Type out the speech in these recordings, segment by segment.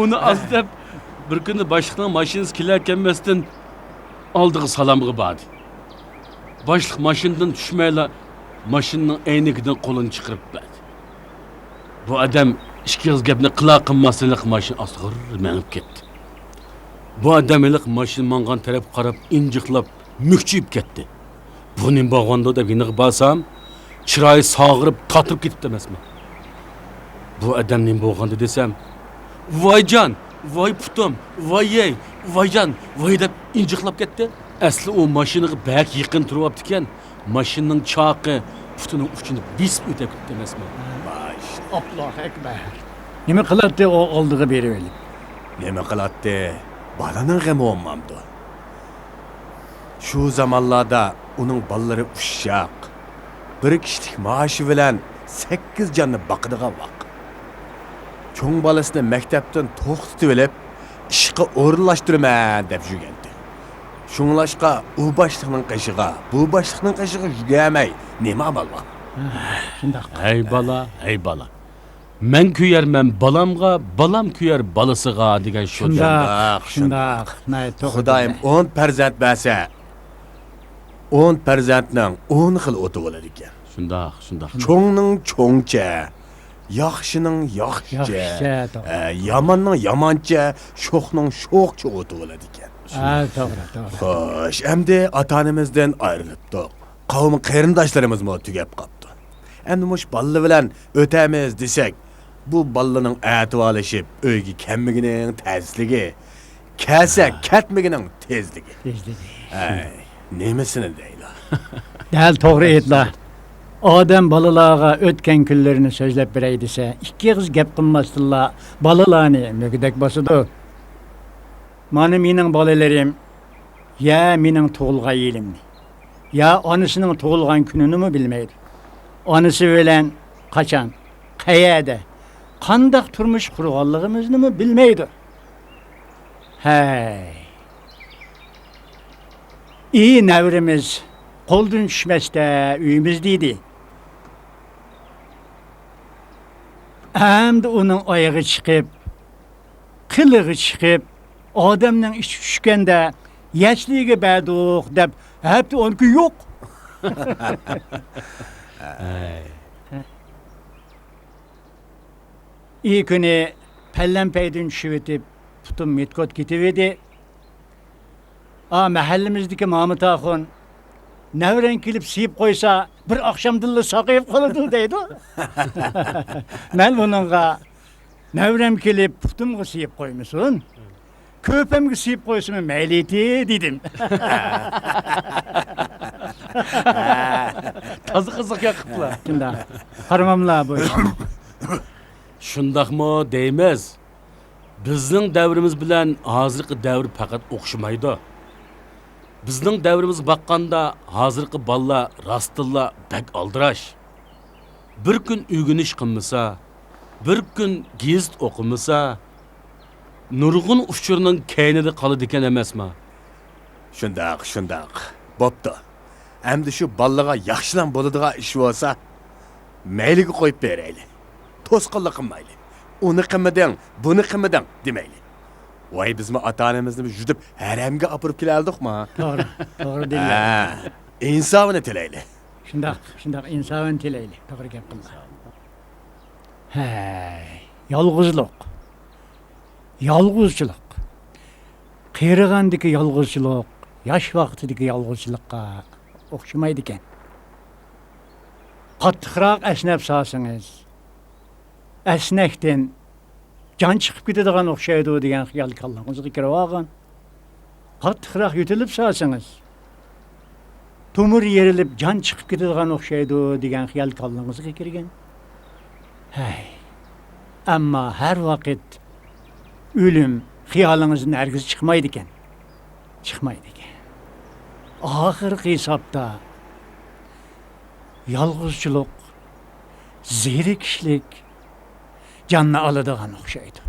Onu az deb bir kuni boshliqning mashinasi kelarkanmasdan oldiga salom qilibadi. Boshliq mashinadan tushmayla mashinaning aynigidan qo'lini chiqarib berdi. Bu odam ikki qiz gapni qila qilmaslik mashina ostiga mangib ketdi. Bu odam iliq mashina mangan taraf qarab injiqlab mukchiyib ketdi. Buning bo'lganda deb yiniq basam, chiroyi sog'irib tatib ketibdi emasmi? Bu odamning bo'lganda desam, voyjon, voy putim, voyey, voyjon, voy deb injiqlab ketdi. Asli u mashinaga bak yaqin turibdi ekan, mashinaning choqi putining uchini bisib o'tib ketdi emasmi? Allohu akbar. Nima qiladi o oldiga berib elib? Nima qiladi? Balaning g'ami olmamdi. Shu zamonlarda uning balları uşşaq. Bir kişilik maaşı bilan 8 canını baqıdigan vaq. Çoğun balasını mektepten to'xtatib olib, ishga o'rinlashtirman deb yurgandi. Shunglashqa u boshliqning qishig'a, bu boshliqning qishig'a yugamay, nima amal bor? Shundoq. Hey bala. Men kuyarman balamga, balam kuyar balasiga degan shu. Shundoq. Xudoyim 10 farzand bersa, 10 farzandning 10 xil o'ti bo'ladi ekan. Shundoq. Cho'ngning cho'ngcha, yaxshining yaxshicha, yomonning yomoncha, sho'xning sho'xcha o'ti bo'ladi ekan. To'g'ri. Xo'sh, endi ota-onamizdan ayrildik. Qavm qarindoshlarimiz mo tugab qopti. Endi mush balla bilan o'tamiz desak, bu ballaning a'tvolashib, uyga kelmagining tezligi, kelsa ketmagining tezligi. Ay, nemisini deyla. Dal to'g'ri aytlar. Odam balalarga o'tgan kunlarini so'zlab beray desa, ikki qiz gap qilmasdinlar, balalarni mügdek bosadi. Mana mening bolalarim ya mening tug'ilgan yilimni, ya onasining tug'ilgan kunini mi bilmaydi. Onasi bilan qachon, qayerda, qanday turmush qurganligimizni mi bilmaydi. Hey. İyi nevrimiz qo'ldan tushmasda uyimizdeydi. Hamda uning oyog'i chiqib, qilig'i chiqib, odamning ichi tushganda yashliga baduq deb hepti onki yo'q. İyi kuni pallanpaydan tushib etib, putum metkot ketib edi. Mahallemizdeki Mahmut Axun nevren kilip siyip koysa bir akşamdilla sakayıp kalırdı deydi. Ben bununla nevren kilip putumga siyip koymuşsun. Köpemge siyip koysun meyliti dedim. Tazı kızık yakıpla. Şimdi harmamla bu. Shundaqmi deymiz. Bizning davrimiz bilan hozirgi davr faqat o'xshamaydi. Bizning davrimiz baqqanda hozirgi balla rastilla bak aldirash. Bir kun uyg'unish qilmasa, bir kun gazet o'qimasa, nurg'un uchurning kaynida qoladi ekan emasmi? Shundoq. Bo'pti. Endi shu ballaga yaxshilan bo'ladigan ish bo'lsa, mayliga qo'yib berayli. To'sqinlik qilmayli. Uni qilmading, buni qilmading demayli. Voy bizmi ota-onamizni yutib haramga olib keldikmi? To'g'ri deylar. İnsafını tilayli. Shundoq insofini tilayli. To'g'ri gap qildi. Hey, yolg'izchilik. Qirg'andagi yolg'izchilik, yosh vaqtidagi yolg'izchilikqa o'xshamaydi ekan. Qattiqroq esnab solsangiz, esnakdan can chiqib ketadigan o'xshaydi degan xiyol kallangizga kirib olgan. Qattiqroq yutilib solsangiz, tomir yerilib can chiqib ketadigan o'xshaydi degan xiyol kallangizga kirgan. Hey. Ammo har vaqt o'lim xiyolingizdan hargiz chiqmaydi ekan. Oxirgi hisobda yolg'izchilik, zerikishlik canını aladigan o'xshaydi.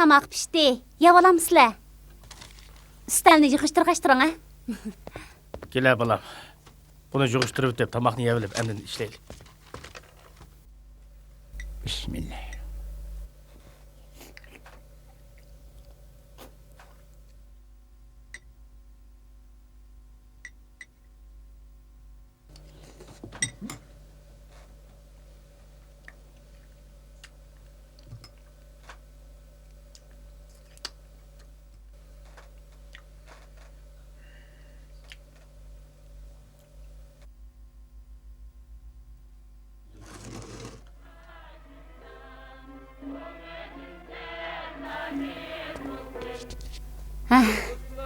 Tamaq pişdi. Yavalamsızlar. Üstelni yığıştırğaştırın ha. Gele balam. Bunu yığıştırıp ötüp tamaqni yevilip endin işleyli. Bismillah.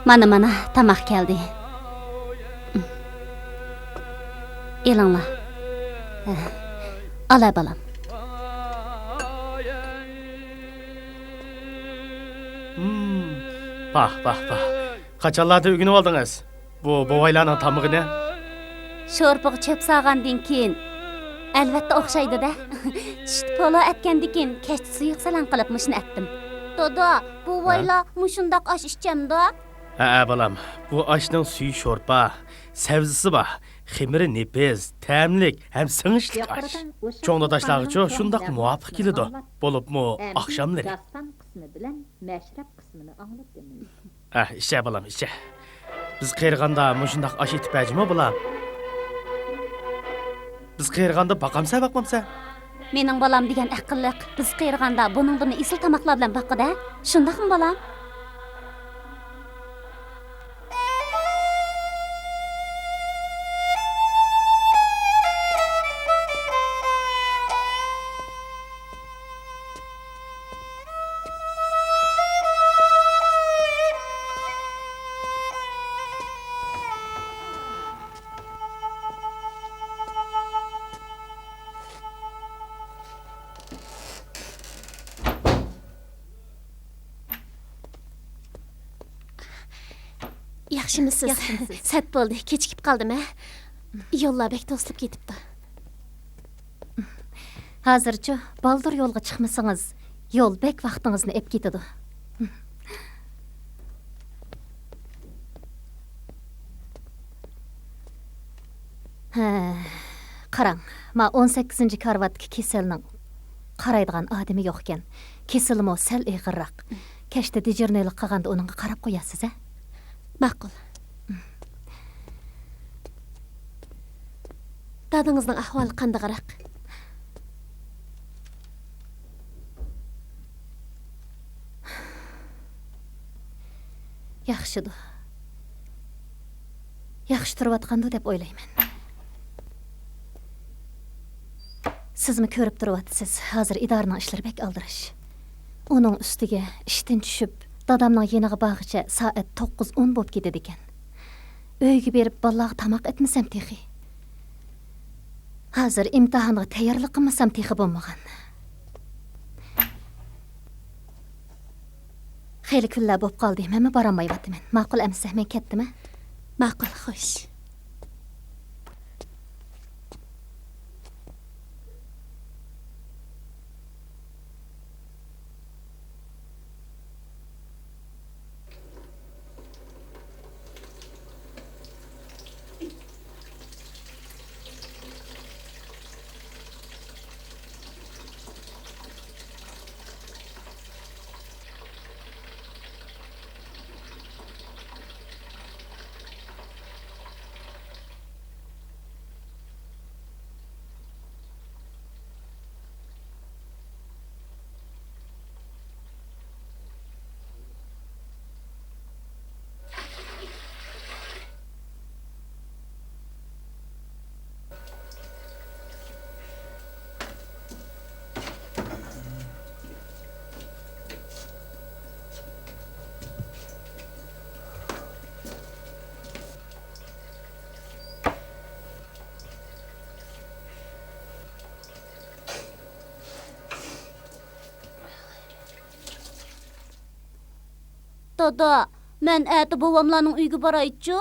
Mana tamaq keldi. Elangla. Ala balam. Bah. Kaçanlarda ügünü oldunuz. Bu boğaylarının tamığı ne? Şorpuq çöp sağgandan keyin albatta o'xshaydi-da. Tushdi polo atgandikin kech suyuq salan qilib mushuni atdim. Dodo, bu voyla mushundaq osh ichchamda. Balam. Bu aşның suyu şorpa, sevzisi ba, ximiri nepiz, təmlik, hem sığışlık aş. Çoğunda daşlağı çok şundaq muvafiq kelidu. Bolup mu akşamları. Dastan qismi bilan mashrab qismini anglab demin. İşe balam, işe. Biz qeyrğanda mushundaq aş etip bəcimi balam. Biz qeyrğanda baqamsa baqmamsa? Mening balam degan aqlliq. Biz qeyrganda buningni isil tamoqlar bilan baqida. Shundaqmi balam? Yaxshimisiz? Sat bo'ldi, kechikib qoldim a. Yo'llar bek to'silib ketibdi. Hozircha baldur yo'lga chiqmasangiz, yo'l bek vaqtingizni ep ketadi. Qarang, ma 18-ci karvatdagi keselning qaraydigan odami yo'q ekan. Kesilmo sal ig'irroq. Kechda dejurnelik qilganda uningga qarab qo'yasiz a? Ma'qul. Dadingizning ahvoli qandayroq? Yaxshidir. Yaxshi turayotgandi deb o'ylayman. Sizmi ko'rib turibsiz, hozir idoraning ishlari bek aldirish. Uning ustiga ishdan tushib, dadamning yeniga bag'icha soat 9:10 bo'lib ketadi ekan. Uyga berib bolalarga tamoq etmasam texi. Hozir imtihonga tayyorlik qilmasam texi bo'lmagan. Xeyli kunlar bo'lib qoldi, men borolmayapman. Ma'qul emsa, men ketdimmi? Ma'qul, xo'sh. Dada, mən əti babamlarning uyga borayçu.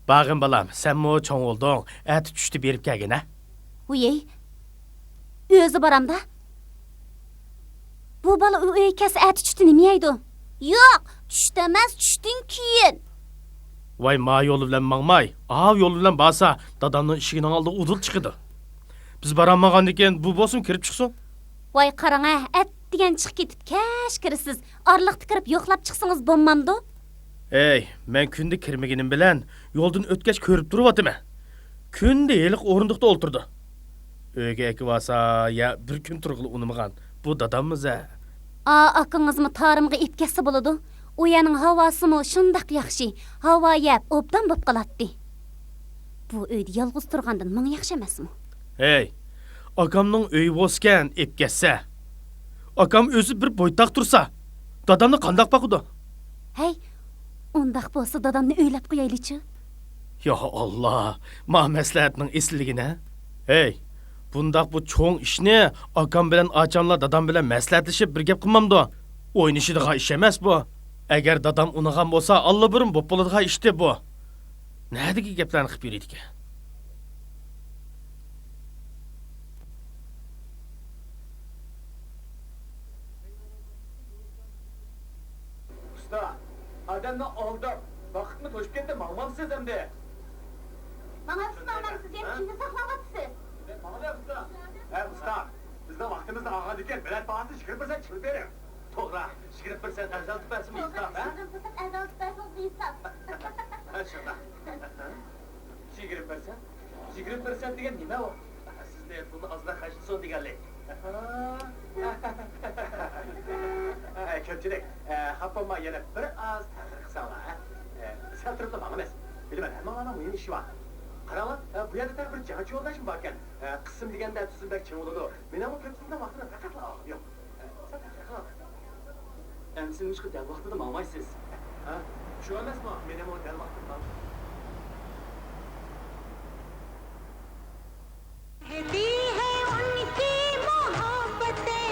Bağın balam, sen mi çoğun oldun? Eti düştü berip gelgin ha? Uyey. Özü baramda. Bu bala uyey kes əti düştü nimeydi? Yo'q, düşdəməz, düşdün keyin. Vay ma yolu bilen mağmay. Av yolu bilen basa dadamның işiginin aldı udul çıkıdı. Biz baranmağan eken bu bosun kirip çıksın. Vay qarаңа, ət degan chiqib ketib, kaş kirisiz. Arliqda kirib yo'qlab chiqsangiz bo'lmamdi? Ey, men kunde kirmeginim bilen yoldan ötkeç körüp durup Kunde yelik orundukta olturdu. Öge eki basa ya bir gün turgulu unumağan. Bu dadamız ha. Akыңızmı tarımğa ip kesse boladı. O yanın havasımı şundaq yaxşı. Hava yap, obdan bop qalatdı. Bu öyde yalğız turgandan mıng yaxşı emasmı? Hey, akamның öy bosken ip kesse. Akam özü bir boytaq tursa, dadamны qandaq bakıdı? Hey, ondaq bolsa dadamni öylep qoyaylıçı. Ya Allah, ma məsləhətinin esliligine. Hey, bundaq bu çoğun işini akam bilen acamla dadam bilen məsləhətləşib bir gep qılmamdı. Oynayışıdığa iş emas bu. Eğer dadam unuğan bolsa, Allah burun bop boladığa işti bu. Nədiki geplerini qıp yürüydük? Usta, adamni aldab, vaqtni to'shib ketdi, maqmamsiz hamda. Bana sınavlarınızı hem kimde saklavatısız? Maqmam usta. Usta, bizning vaqtimizda ag'ad ekan, bilet bahsi chiqirib birsan chiqirib bering. To'g'ri, chiqirib birsan afzal tutasizmi usta, ha? Erdal tutarsanız insan. Ha, shunda. Chiqirib birsan degan nima u? Sizda buni ozda qashsin deganlik. Ko'pchilik, xapama yana bir oz ta'xir qilsanglar, sal turib turmang emas. Bilaman, hammaning o'yin ishi bor. Qaranglar, bu yerda bir jangchi yo'ldoshim bor ekan. Qism deganda tuzilbak chim bo'ladi. Men ham ko'pchilikdan vaqtini faqat yo'q. Sal ta'xir qilaman. Endi chiqib dal vaqtida ma'maysiz. Ha? Shu emasmi? Men ham dal vaqtida रहती है उनकी मोहब्बतें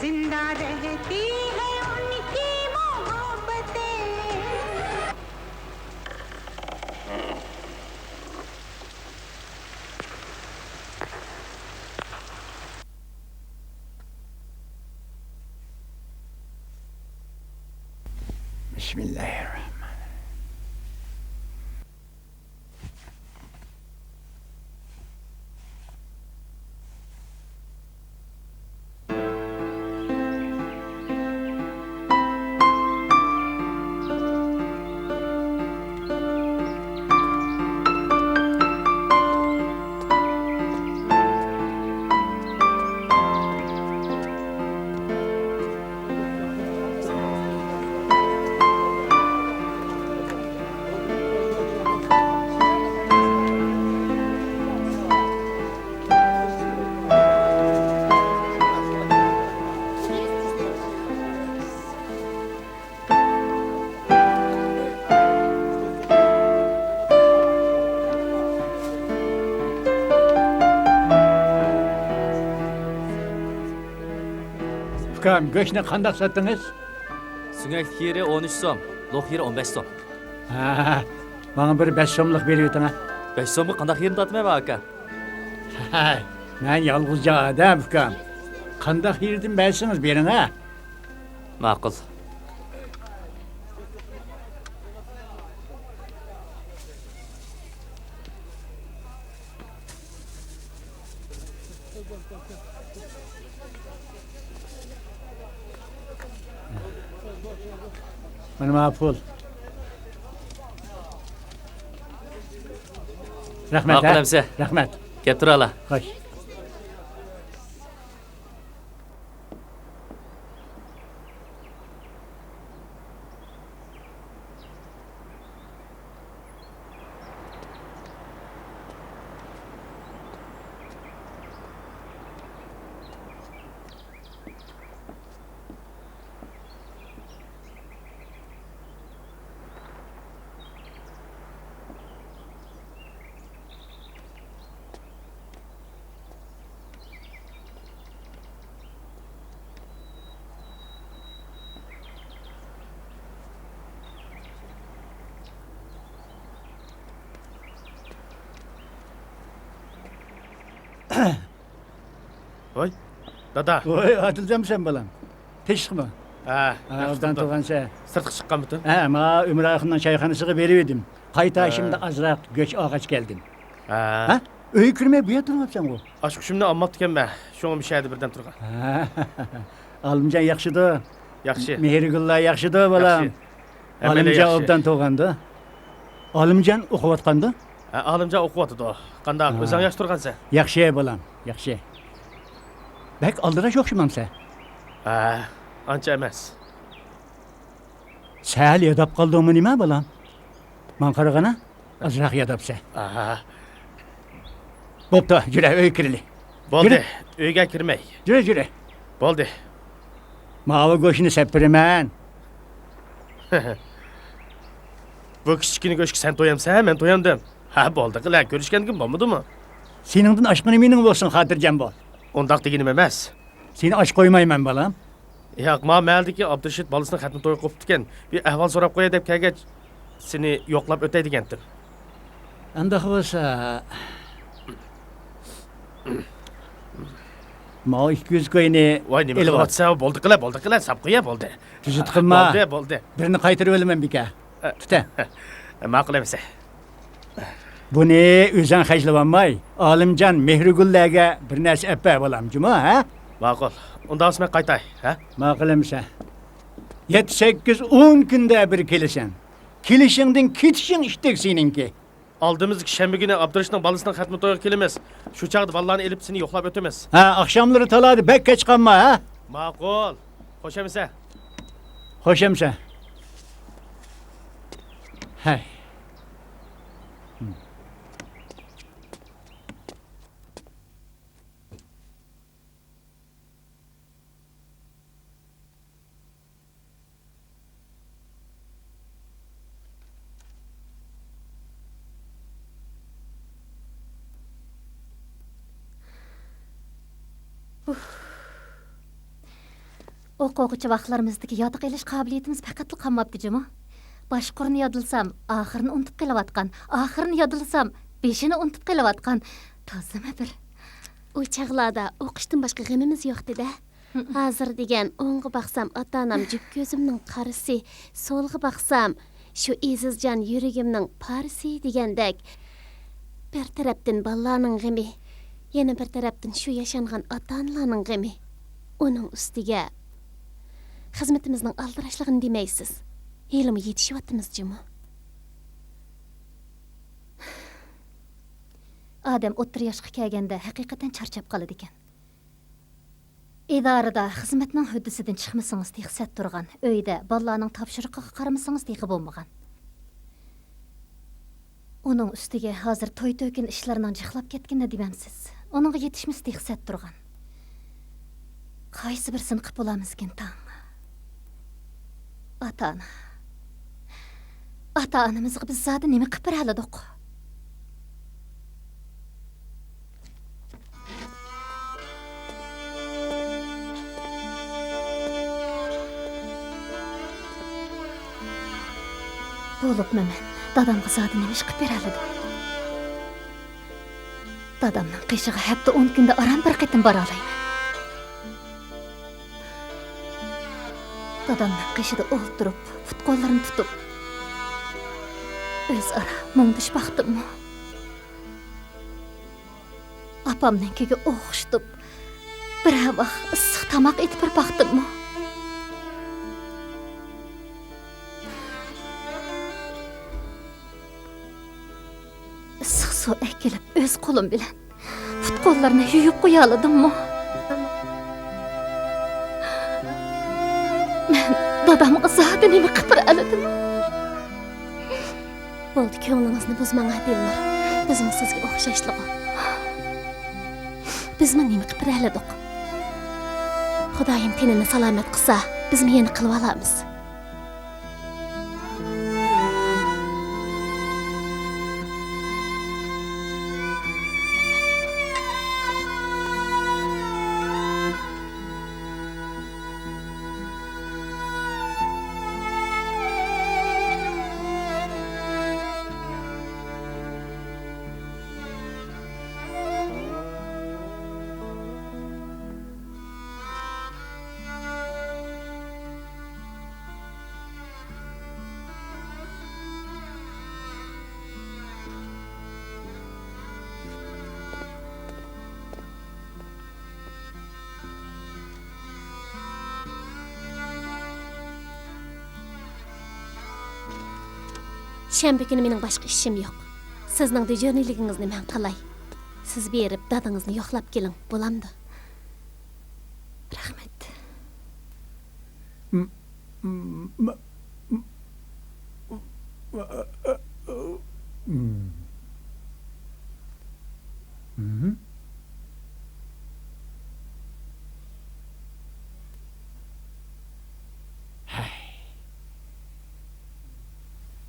जिंदा रहती है उनकी Mohabbatein Bismillahirrahmanirrahim. Ukam, göçne kandak sattınız? Süngek yeri 13 som, loh yeri 15 som. Ha, bana bir 5 somluk veriyorsun ha. 5 somga kandak yerini tatmay bak aka. Ha, ben yalgızca adam ukam. Kandak yerdim bersiniz verin ha. Ma'qul. Bana pul. Rahmet Ma'qul ha. amsa. Rahmet. Kep turala. Hoş. Voy, dada. Oy, atılacağım sen balam. Teşvik mi? Ha, Oradan tuğan sen. Sırtıq çıqqan bütün. Ma Ömür Akın'dan çayxanasıga veriverdim. Qayta şimdi azraq göç ağaç geldin. Ha. Ha? Öy kürme buya turmapsan o. Aşk şimdi ammap diken ben. Şoňa bir şeydi birden turgan. Alımcan yaxşıdı. Yaxşı. Mehrigullah yaxşıdı balam. Yaxşı. Emele Alımcan yaxşı. obdan tuğandı. Alımcan okuvatqandı. Ha, alımca okuwatydy o. Qandaq, özüň ýaş turgan sen. Yaxşı balam, yaxşı. Bek aldıraş okşumam sen. Ha, ança emas. Səhəl yadap qaldığımı nima balam? Man qaragana azraq yadap sen. Ha. Bopta, jüre öy kirili. Boldy, Yürü. öýge kirmey. Jüre. Boldy. Mavi goşunu sepirimen. Bu kiçikini göşkü sen toyamsa, men toyamdım. Ha, boldy, qila görüşkendigim bolmadymy? Senindin aşkını mening bolsun, xatirjam bol. Ondaq deginim emas. Seni aç koymayman balam. Yo'q, ma ma'ldiki Abdurshid bolasini xatmi to'y qilib ekan. Bir ahvol so'rab qo'yay deb kelgach, seni yo'qlab o'tay degandim. Andaq bolsa... Ma 200 koyni Voy, nima qilyapsa, boldi qila, sap qo'ya boldi. Tuzut qilma. Boldi. Birini qaytarib olaman bika. Tuta. Ma'qul emas. Buni o'zing hajlavanmay, Olimjon Mehrigullaga bir narsa appa bolam, juma, ha? Ma'qul. Unda osman qaytay, ha? Ma'qul emsa. 7-8-10 kunda bir kelasan. Kelishingdan ketishing ishtek seninki. Aldığımız şembe günü Abdurshidning bolasini xatmi to'yga kelamiz. Shu chaqda vallahi elib seni yo'qlab o'tamiz. Ha, akşamları taladı bek geç qalma, ha? Ma'qul. Xo'sh emsa. Xo'sh emsa. Hay. O'quvchi vaqtlarimizdagi yodiq elish qobiliyatimiz faqatla qolmabdi juma. Boshqurni yodilsam, oxirini unutib kelayotgan, oxirini yodilsam, beshini unutib kelayotgan. Tozama bir. O çağlarda o'qishdan boshqa g'imimiz yo'q dedi. Hozir degan o'ngga baqsam ota-onam jüp ko'zimning qarisi, so'lga baqsam shu izizjon yuragimning parisi degandek bir tarafdan balalarning g'imi, yana bir tarafdan shu yashangan ota-onalarning g'imi. Uning ustiga xizmatimizning aldirashligini demaysiz. Elimi yetishyapmiz juma. Adam o'ttir yoshga kelganda haqiqatan charchab qoladi ekan. İdarada xizmatning huddisidan chiqmasangiz texsat turgan, uyda bolalarning topshiriqiga qaramasangiz texi bo'lmagan. Uning ustiga hozir to'y-to'kin ishlarning jixlab ketganini demamsiz. Uningga yetishimiz texsat turgan. Qaysi birsini qilib bo'lamizkin tang. Ata-ona. Ata-onamizga biz zodi nima qilib beraladik? Bo'libmi men dadamga zodi nima ish qilib beraladim? Dadamning qishig'i hafta 10 kunda aram bir qitim bora olayman. Dadamning qishida o'ltirib, futqollarini tutib, o'zaro mungdish baxtimmi? Apamninkiga o'xshitib, bir vaqt issiq tamoq etib bir baxtimmi? Issiq suv ekilib, o'z qo'lim bilan futqollarini yuyib qo'ya oladimmi? Dadamga zodi nima qilib beraladim? Bo'ldi, ko'nglingizni buzmang Dilnur. Bizning sizga o'xshashligi. Biz nima qilib beraladik? Xudoyim tenini salomat qilsa, biz yana qilib olamiz. Şembe günü mening başqa işim yo'q. Sizning dejorniligingizni men qilay. Siz berib dadingizni yo'qlab keling, bo'lamdi? Rahmat.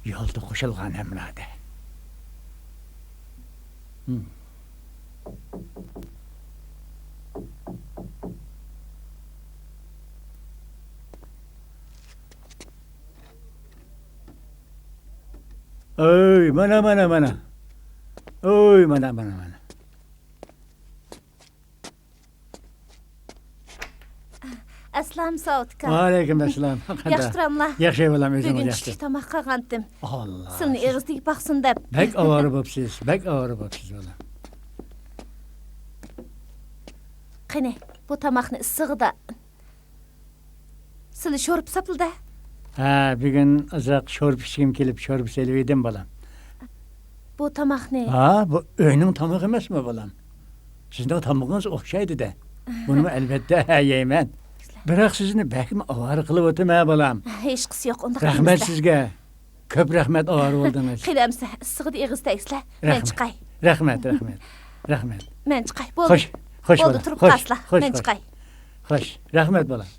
Yo'lda qo'shilgan hamrada. Oy, mana. Oy, mana. Aslam Sautka. Alaykum assalom. Yaxshi turamlar. Yaxshi bo'lam, o'zingiz Bugun yaxshi. tushlik tomoq qilgandim. Allah. Silni egizdiga baqsin deb. Bek avara bo'psiz, bolam. Qani, bu tomoqni issig'ida. Sili sho'rib sapilda. Ha, bugun uzoq sho'rib ichgim kelib, sho'rib selib edim, bolam. Bu tomoqni Ha, bu uyning tomog'i emasmi, bolam? Sizning tomog'ingiz o'xshaydi-da. Buni albatta yeyman. Biroq sizni bakmi avara qilib o'tma, bolam. hech qisi yo'q. Unda Rahmat sizga. Ko'p rahmat avara bo'ldingiz. Qilamsa, issig'ida egizdaysizlar. Men chiqay. Rahmat. Men chiqay. Bo'ldi. Xo'sh, Bo'ldi, bolam. turib Xo'sh, qasla. xo'sh, Men xo'sh. chiqay. Xo'sh, rahmat bolam.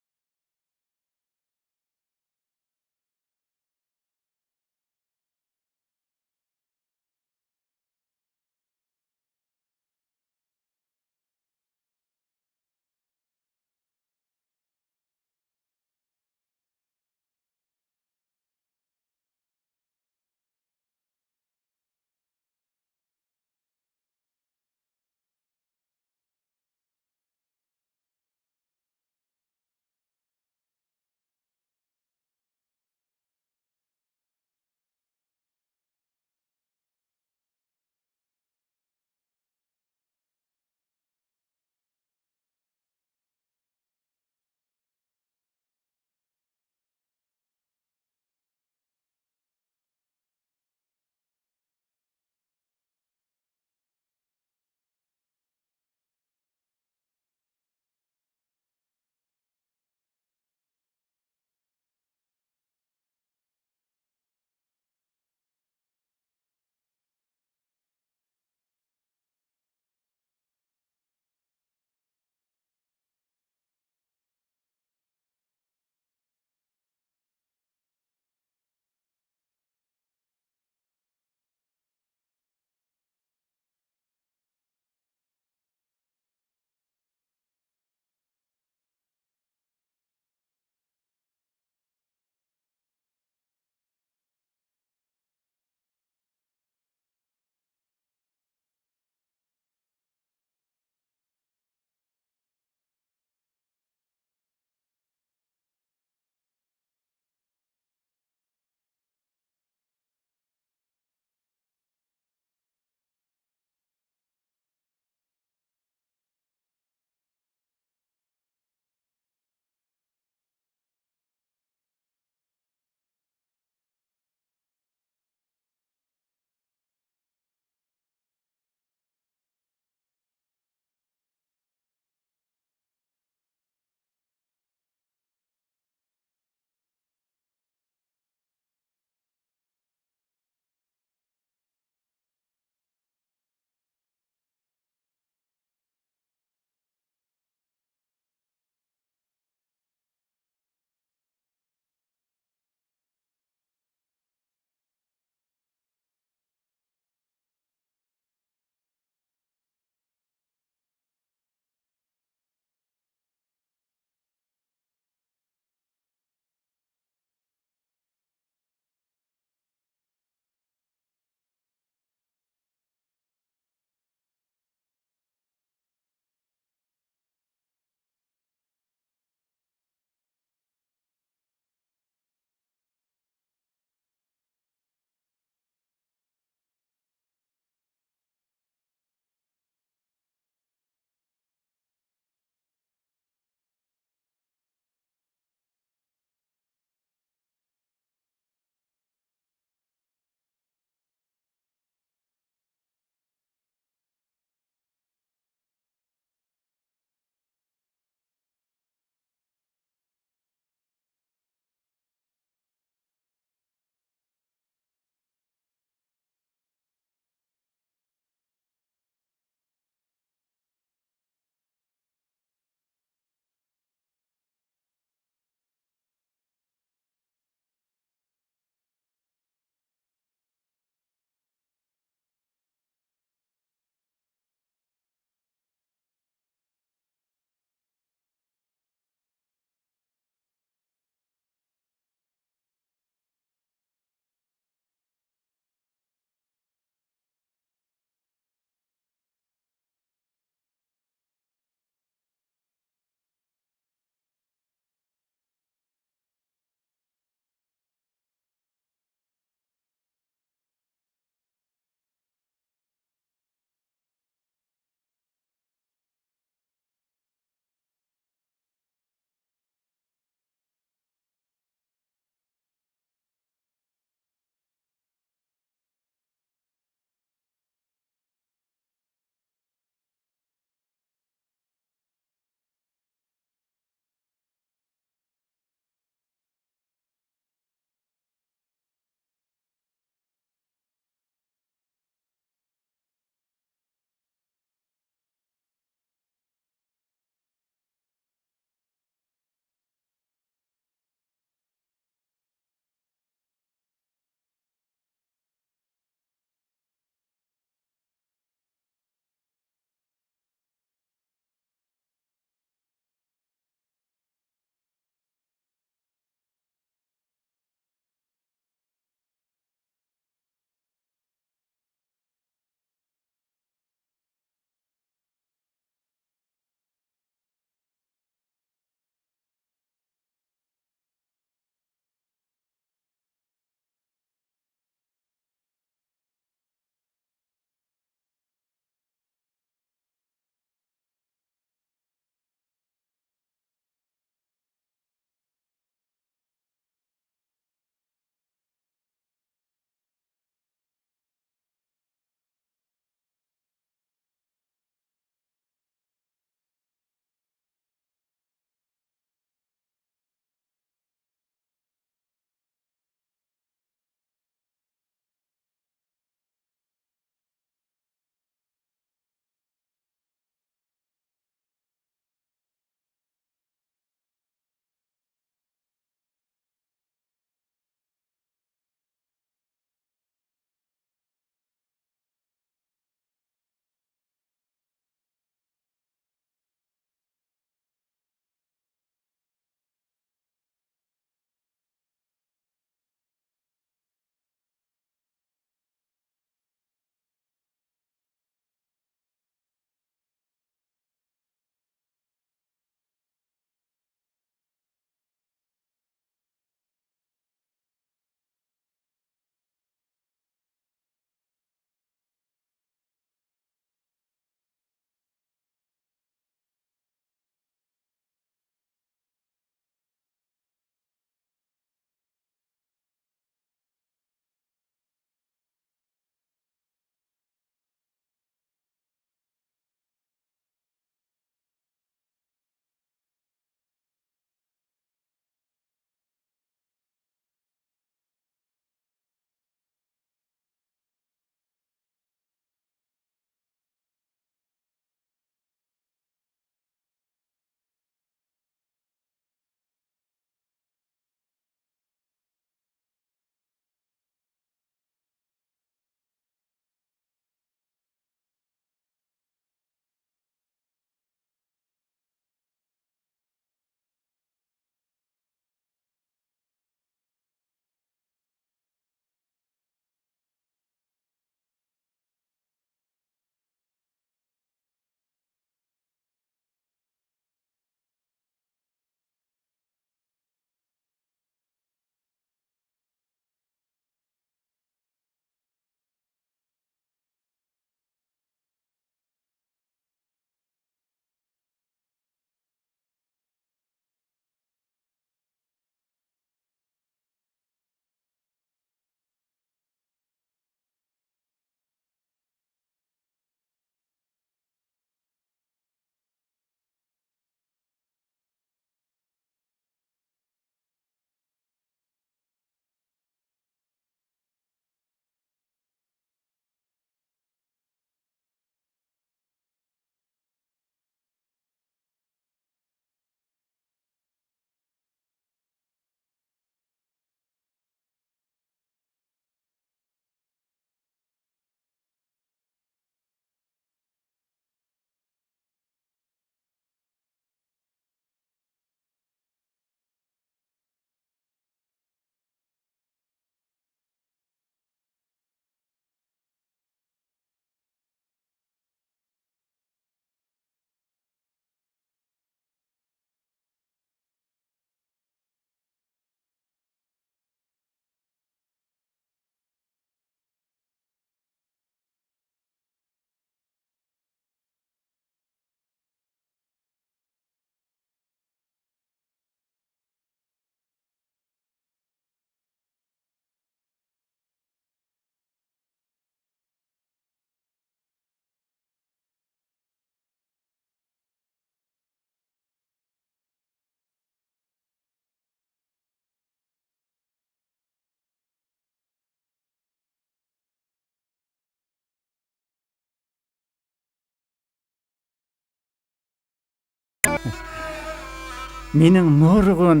Mening nurg'un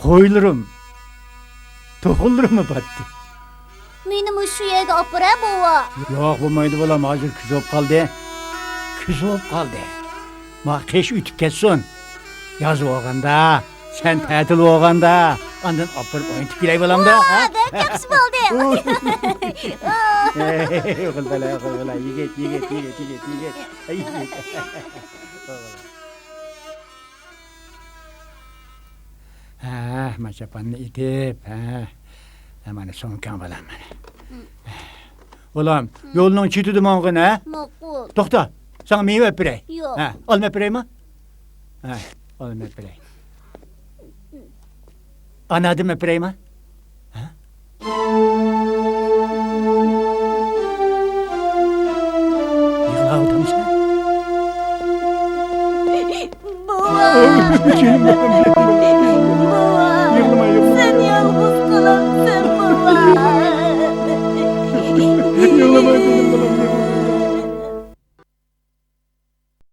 qo'ylarim, to'qillarimi batdi. Meni shu yerga olib boray bova. Yo'q, bo'lmaydi bolam, hozir kuz bo'lib qoldi. Kuz bo'lib qoldi. Ma qish o'tib ketsin. Yoz bo'lganda, sen ta'til bo'lganda, ondan olib o'ynab kelay bolamda. Yaxshi bo'ldi. O'g'il bola, yigit. Ha, machapanni itib, ha. Mana so'nkan bolam mana. Bolam, yo'lning chetida mong'in, ha? Ma'qul. To'xta. Sana meyve öpürey. Yo'q. Ha, olma öpürey mi? Ha, olma öpürey. Anadım öpürey mi? Ha? Yıkılavdın sen? Baba. Canım benim. Baba. Yıkılma. Sen yalnız kalamsın baba. Yıkılma canım benim.